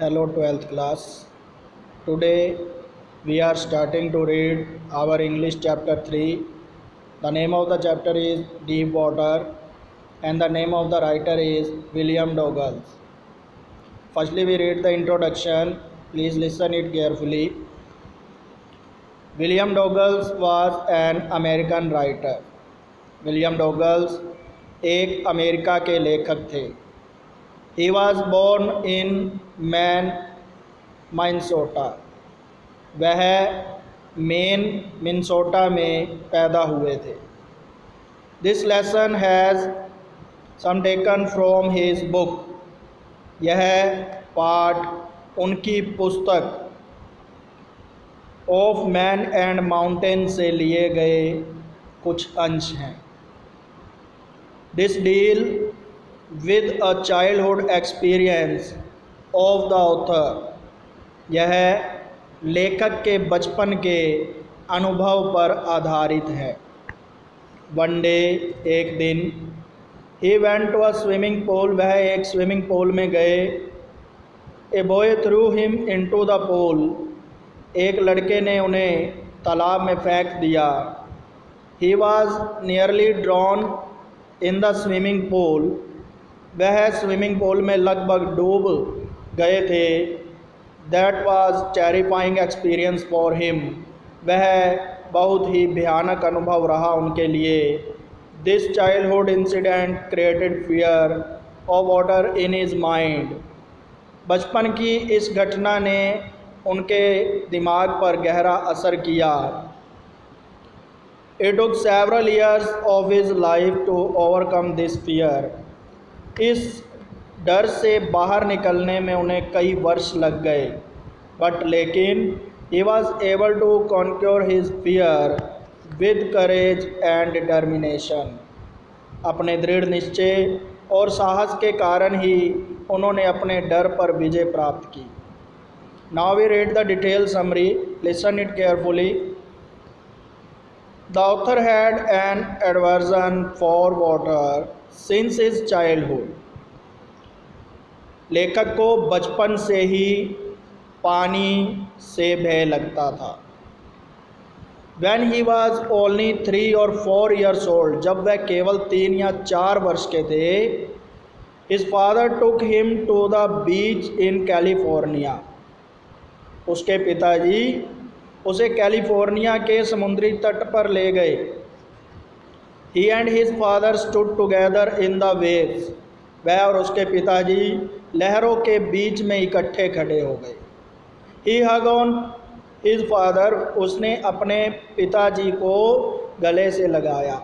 Hello 12th class. Today we are starting to read our English chapter 3. The name of the chapter is Deep Water and the name of the writer is William Douglas. Firstly we read the introduction. Please listen it carefully. William Douglas was an American writer. William Douglas एक America के लेखक थे. He was born in Minnesota. वह मेन Minnesota में पैदा हुए थे. This lesson has some taken from his book. यह पाठ उनकी पुस्तक ऑफ मैन एंड माउंटेन से लिए गए कुछ अंश हैं. This deal with a childhood experience of the author. यह लेखक के बचपन के अनुभव पर आधारित है. One day, एक दिन, he went to a swimming pool. वह एक स्विमिंग पूल में गए. A boy threw him into the pool. एक लड़के ने उन्हें तालाब में फेंक दिया. He was nearly drowned in the swimming pool. वह स्विमिंग पूल में लगभग डूब गए थे. That was terrifying experience for him. वह बहुत ही भयानक अनुभव रहा उनके लिए. This childhood incident created fear of water in his mind. बचपन की इस घटना ने उनके दिमाग पर गहरा असर किया. It took several years of his life to overcome this fear. इस डर से बाहर निकलने में उन्हें कई वर्ष लग गए. बट लेकिन he was able to conquer his fear with courage and determination. अपने दृढ़ निश्चय और साहस के कारण ही उन्होंने अपने डर पर विजय प्राप्त की. Now we read the detail summary. Listen it carefully. The author had an aversion for water since his childhood. लेखक को बचपन से ही पानी से भय लगता था. When he was only 3 or 4 years old, जब वह केवल 3 या 4 वर्ष के थे, his father took him to the beach in California. उसके पिताजी उसे कैलिफोर्निया के समुद्री तट पर ले गए. He and his father stood together in the waves. वह और उसके पिताजी लहरों के बीच में इकट्ठे खड़े हो गए. He hugged on his father. उसने अपने पिताजी को गले से लगाया.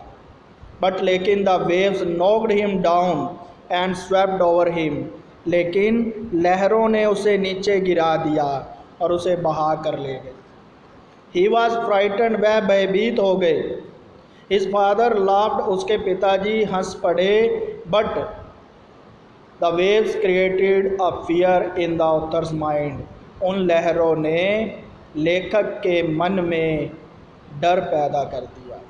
But लेकिन the waves knocked him down and swept over him. लेकिन लहरों ने उसे नीचे गिरा दिया और उसे बहा कर ले गए. He was frightened. वह भयभीत हो गए. His father laughed. उसके पिताजी हंस पड़े. But the waves created a fear in the author's mind. उन लहरों ने लेखक के मन में डर पैदा कर दिया.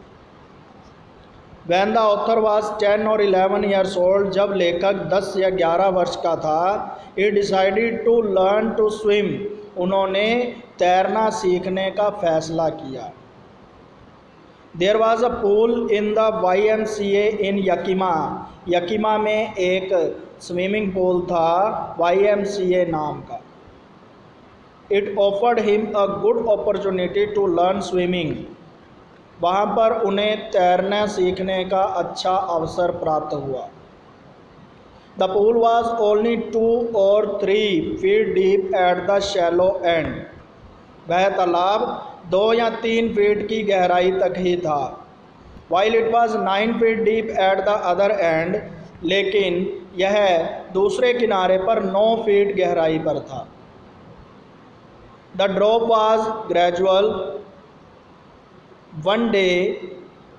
When the author was 10 or 11 years old, जब लेखक 10 या 11 वर्ष का था, he decided to learn to swim. उन्होंने तैरना सीखने का फैसला किया. There was a pool in the YMCA in Yakima. यकीमा में एक स्विमिंग पूल था YMCA नाम का. It offered him a good opportunity to learn swimming. वहाँ पर उन्हें तैरना सीखने का अच्छा अवसर प्राप्त हुआ. The pool was only 2 or 3 feet deep at the shallow end. वह तालाब 2 या 3 फीट की गहराई तक ही था. While it was 9 feet deep at the other end, लेकिन यह दूसरे किनारे पर 9 फीट गहराई पर था. The drop was gradual. One day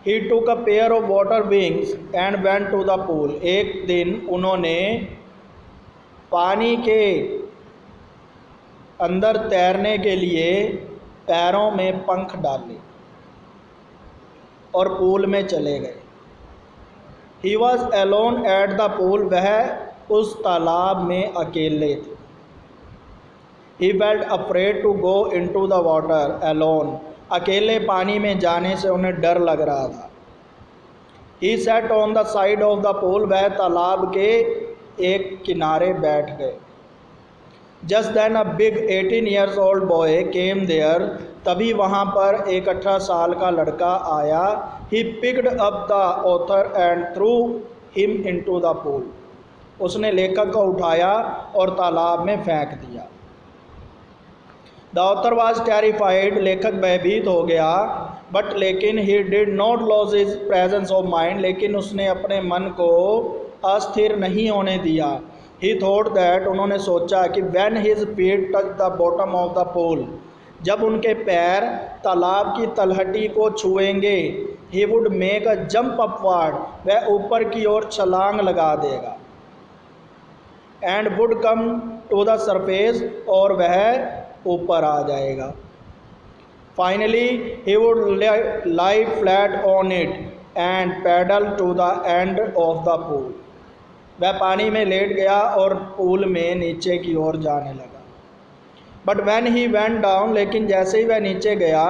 he took a pair of water wings and went to the pool. एक दिन उन्होंने पानी के अंदर तैरने के लिए पैरों में पंख डाले और पूल में चले गए. He was alone at the pool. वह उस तालाब में अकेले थे. He felt afraid to go into the water alone. अकेले पानी में जाने से उन्हें डर लग रहा था। He sat on the side of the pool. वह तालाब के एक किनारे बैठ गए। Just then a big 18 years old boy came there. तभी वहाँ पर एक 18 साल का लड़का आया। He picked up the author and threw him into the pool. उसने लेखक को उठाया और तालाब में फेंक दिया। The author was terrified. लेखक भयभीत हो गया। बट लेकिन he did not lose his presence of mind. लेकिन उसने अपने मन को अस्थिर नहीं होने दिया। He thought that. उन्होंने सोचा कि when his feet touch the bottom of the pool. जब उनके पैर तालाब की तलहटी को छुएंगे, he would make a jump upward. वह ऊपर की ओर छलांग लगा देगा। And would come to the surface. और वह ऊपर आ जाएगा। Finally he would lie flat on it and pedal to the end of the pool. वह पानी में लेट गया और पूल में नीचे की ओर जाने लगा। But when he went down. लेकिन जैसे ही वह नीचे गया,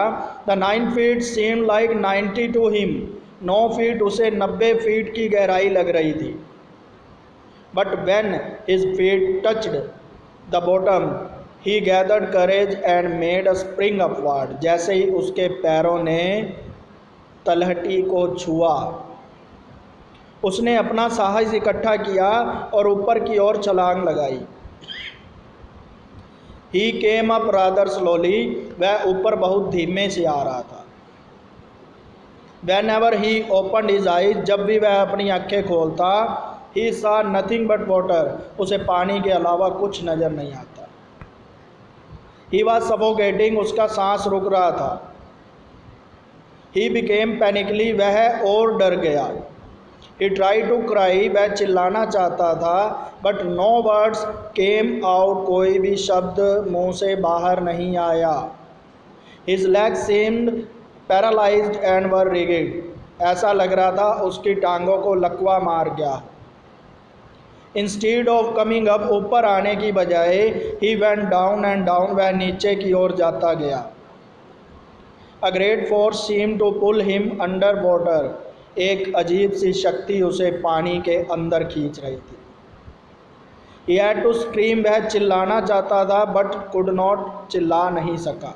the 9 feet seemed like 90 to him। 9 feet उसे 90 फीट की गहराई लग रही थी। But when his feet touched the bottom he gathered courage and made a spring upward. जैसे ही उसके पैरों ने तलहटी को छुआ, उसने अपना साहस इकट्ठा किया और ऊपर की ओर छलांग लगाई। ही केम अप रादर स्लोली। वह ऊपर बहुत धीमे से आ रहा था। Whenever he opened his eyes। जब भी वह अपनी आंखें खोलता, he saw nothing but water। उसे पानी के अलावा कुछ नज़र नहीं आता। He was suffocating। उसका सांस रुक रहा था। He became panically। वह और डर गया। He tried to cry। वह चिल्लाना चाहता था। But no words came out। कोई भी शब्द मुंह से बाहर नहीं आया। His legs seemed paralyzed and were rigid। ऐसा लग रहा था उसकी टांगों को लकवा मार गया। Instead of coming up। ऊपर आने की बजाय he went down and down। वह नीचे की ओर जाता गया। A great force seemed to pull him under water। एक अजीब सी शक्ति उसे पानी के अंदर खींच रही थी। He had to scream। वह चिल्लाना चाहता था but could not। चिल्ला नहीं सका।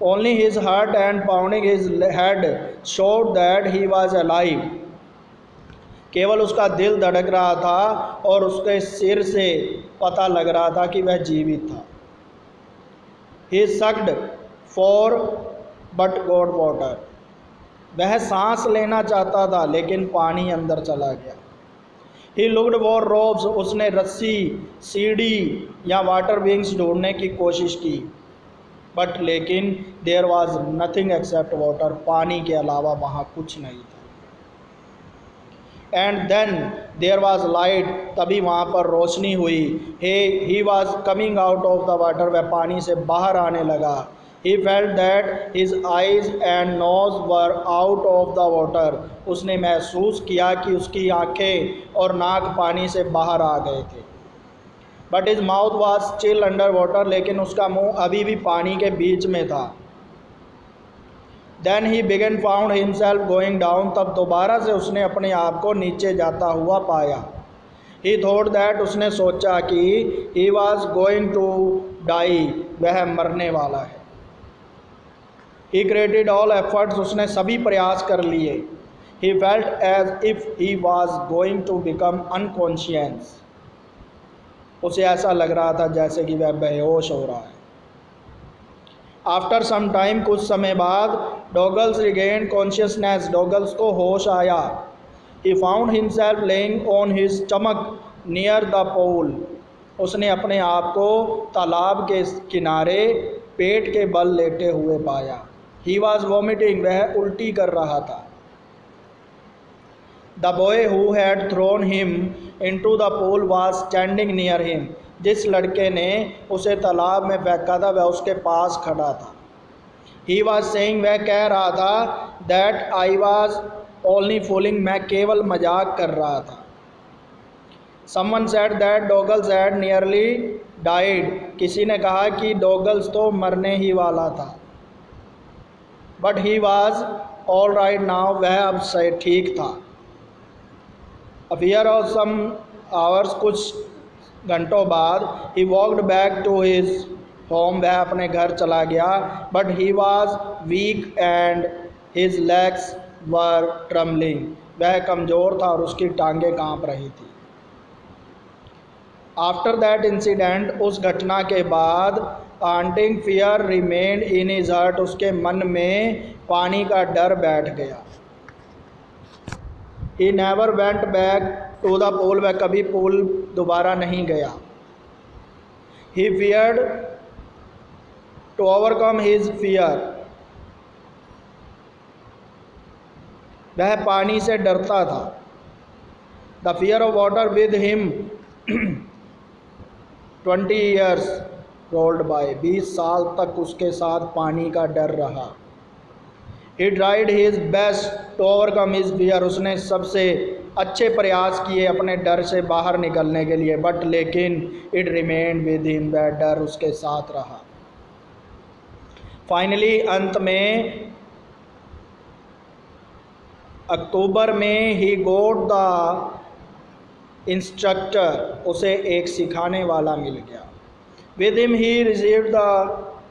Only his heart and pounding his head showed that he was alive। केवल उसका दिल धड़क रहा था और उसके सिर से पता लग रहा था कि वह जीवित था। He sucked for but got water। वह सांस लेना चाहता था लेकिन पानी अंदर चला गया। He looked for ropes। उसने रस्सी, सीढ़ी या वाटर विंग्स ढूंढने की कोशिश की। बट लेकिन there was nothing except water. पानी के अलावा वहाँ कुछ नहीं था। And then there was light. तभी वहाँ पर रोशनी हुई। He was coming out of the water. वह पानी से बाहर आने लगा। He felt that his eyes and nose were out of the water. उसने महसूस किया कि उसकी आँखें और नाक पानी से बाहर आ गए थे। But his mouth was still under water. लेकिन उसका मुंह अभी भी पानी के बीच में था। Then he began found himself going down. तब दोबारा से उसने अपने आप को नीचे जाता हुआ पाया। He thought that. उसने सोचा कि he was going to die. वह मरने वाला है। He created all efforts. उसने सभी प्रयास कर लिए। He felt as if he was going to become unconscious. उसे ऐसा लग रहा था जैसे कि वह बेहोश हो रहा है। After some time. कुछ समय बाद डॉगल्स रिगेन कॉन्शियसनेस। डॉगल्स को होश आया। He found himself laying on his stomach near the pool. उसने अपने आप को तालाब के किनारे पेट के बल लेटे हुए पाया। He was vomiting. वह उल्टी कर रहा था। The boy who had thrown him into the pool was standing near him. जिस लड़के ने उसे तालाब में फेंका था वह उसके पास खड़ा था। He was saying. वह कह रहा था that I was only fooling. मैं केवल मजाक कर रहा था। Someone said that Douglas had nearly died, किसी ने कहा कि डॉगल्स तो मरने ही वाला था, but he was all right now, वह अब से ठीक था। अफियर ऑफ सम आवर्स, कुछ घंटों बाद, he walked back to his home, वह अपने घर चला गया, but he was weak and his legs were trembling, वह कमज़ोर था और उसकी टांगें कांप रही थी। आफ्टर दैट इंसिडेंट, उस घटना के बाद, haunting fear remained in his heart, उसके मन में पानी का डर बैठ गया। He never went back to the pool, वह कभी पूल दोबारा नहीं गया। He feared to overcome his fear, वह पानी से डरता था। The fear of water with him 20 years rolled by, 20 साल तक उसके साथ पानी का डर रहा। He tried his best to overcome his fear, उसने सबसे अच्छे प्रयास किए अपने डर से बाहर निकलने के लिए, बट लेकिन इट रिमेन्ड विद हिम, वह डर उसके साथ रहा। फाइनली, अंत में अक्टूबर में, ही गोट द इंस्ट्रक्टर, उसे एक सिखाने वाला मिल गया। With him he received the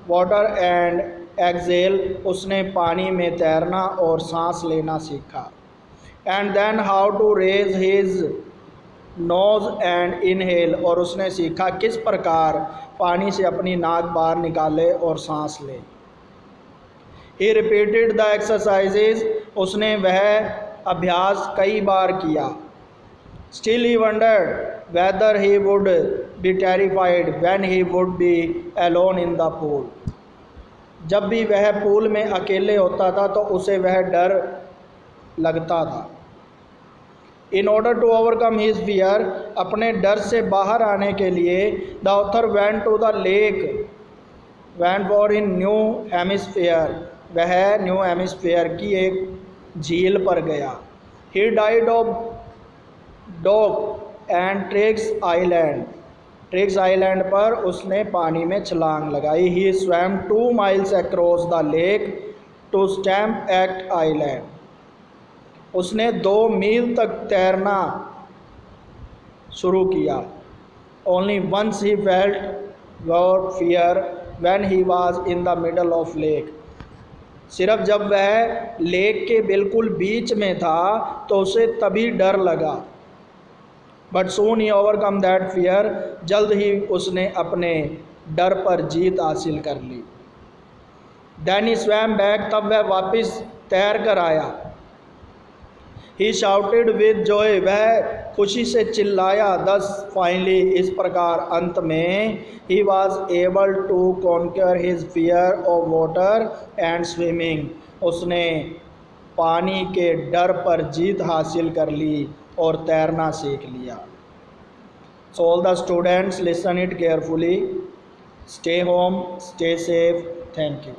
water and exhale, उसने पानी में तैरना और सांस लेना सीखा। And then how to raise his nose and inhale, और उसने सीखा किस प्रकार पानी से अपनी नाक बाहर निकाले और सांस ले। ही रिपीटेड द एक्सरसाइजेज, उसने वह अभ्यास कई बार किया। Still he wondered whether he would be terrified when he would be alone in the pool, जब भी वह पूल में अकेले होता था तो उसे वह डर लगता था। In order to overcome his fear, अपने डर से बाहर आने के लिए, the author went to the lake Wentworth in New Hampshire, वह न्यू हेमिस्फीयर की एक झील पर गया। He dived off dock and Triggs Island, Triggs Island पर उसने पानी में छलांग लगाई। He swam 2 miles across the lake to Stamp Act Island, उसने 2 मील तक तैरना शुरू किया। Only once he felt your fear when he was in the middle of lake, सिर्फ जब वह लेक के बिल्कुल बीच में था तो उसे तभी डर लगा। But soon he overcome that fear, जल्द ही उसने अपने डर पर जीत हासिल कर ली। देन ही स्वैम बैक, तब वह वापस तैर कर आया। ही शाउटेड विद जॉय, वह खुशी से चिल्लाया। दस फाइनली, इस प्रकार अंत में, he was able to conquer his fear of water and swimming, उसने पानी के डर पर जीत हासिल कर ली और तैरना सीख लिया। So all the students listen it carefully, stay home, stay safe, thank you.